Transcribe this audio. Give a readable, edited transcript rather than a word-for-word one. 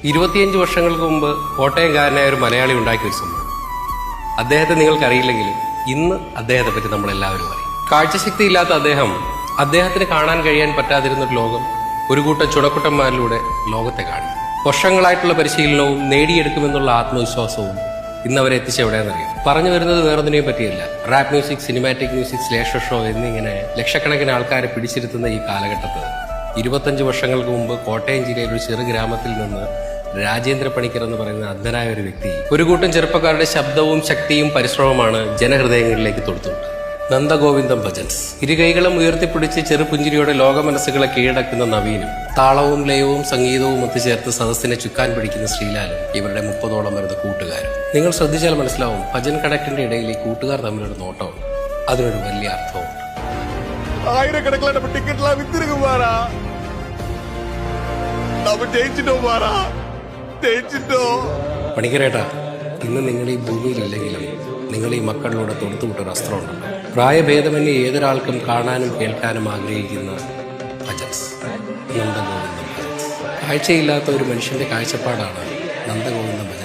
25 വർഷങ്ങൾക്ക് മുമ്പ് കോട്ടയംകാരനായ ഒരു മലയാളി ഉണ്ടാക്കിയ ഒരു സംഭവം. അദ്ദേഹത്തെ നിങ്ങൾക്കറിയില്ലെങ്കിലും ഇന്ന് അദ്ദേഹത്തെ പറ്റി നമ്മളെല്ലാവരും അറിയും. കാഴ്ചശക്തി ഇല്ലാത്ത അദ്ദേഹത്തിന് കാണാൻ കഴിയാൻ പറ്റാതിരുന്നൊരു ലോകം ഒരു കൂട്ടം ചുണക്കുട്ടന്മാരിലൂടെ ലോകത്തെ കാണിക്കും. വർഷങ്ങളായിട്ടുള്ള പരിശീലനവും നേടിയെടുക്കുമെന്നുള്ള ആത്മവിശ്വാസവും ഇന്ന് അവരെ എത്തിച്ചെവിടെയെന്നറിയാം. പറഞ്ഞു വരുന്നത് വേറൊന്നിനെയും പറ്റിയല്ല. Rap music, cinematic music, slasher show എന്നിങ്ങനെ ലക്ഷക്കണക്കിന് ആൾക്കാരെ പിടിച്ചിരുത്തുന്ന ഈ കാലഘട്ടത്ത് 25 വർഷങ്ങൾക്ക് മുമ്പ് കോട്ടയം ജില്ലയിലെ ഒരു ചെറു ഗ്രാമത്തിൽ നിന്ന് രാജേന്ദ്ര പണിക്കർ എന്ന് പറയുന്ന അന്ധനായ ഒരു വ്യക്തി ഒരു കൂട്ടം ചെറുപ്പക്കാരുടെ ശബ്ദവും ശക്തിയും പരിശ്രമമാണ് ജനഹൃദയങ്ങളിലേക്ക് തൊടുത്തുണ്ട്. നന്ദഗോവിന്ദം ഭജൻസ്. ഇരുകൈകളും ഉയർത്തിപ്പിടിച്ച് ചെറുപുഞ്ചിരിയോടെ ലോക മനസ്സുകളെ കീഴടക്കുന്ന നവീനും താളവും ലയവും സംഗീതവും ഒത്തുചേർത്ത് സദസ്സിനെ ചുക്കാൻ പിടിക്കുന്ന ശ്രീലാലും ഇവരുടെ 30ഓളം വരുന്ന കൂട്ടുകാരും. നിങ്ങൾ ശ്രദ്ധിച്ചാൽ മനസ്സിലാവും, ഭജൻ കണക്റ്റിന്റെ ഇടയിൽ ഈ കൂട്ടുകാർ തമ്മിലൊരു നോട്ടമുണ്ട്. അതിനൊരു വലിയ അർത്ഥമുണ്ട്. ആയിരക്കണക്കിലാണ് ടിക്കറ്റ് വിത്തിരിക്കുമാറാ. പണിക്കരേട്ടാ, ഇന്ന് നിങ്ങൾ ഈ ഭൂമിയിലില്ലെങ്കിലും നിങ്ങൾ ഈ മക്കളിലൂടെ തൊടുത്തുവിട്ടൊരു അസ്ത്രമുണ്ട്. പ്രായഭേദമന്യേ ഏതൊരാൾക്കും കാണാനും കേൾക്കാനും ആഗ്രഹിക്കുന്ന ഭജൻസ്, നന്ദഗോവിന്ദം ഭജൻസ്. കാഴ്ചയില്ലാത്ത ഒരു മനുഷ്യന്റെ കാഴ്ചപ്പാടാണ് നന്ദഗോവിന്ദം ഭജൻസ്.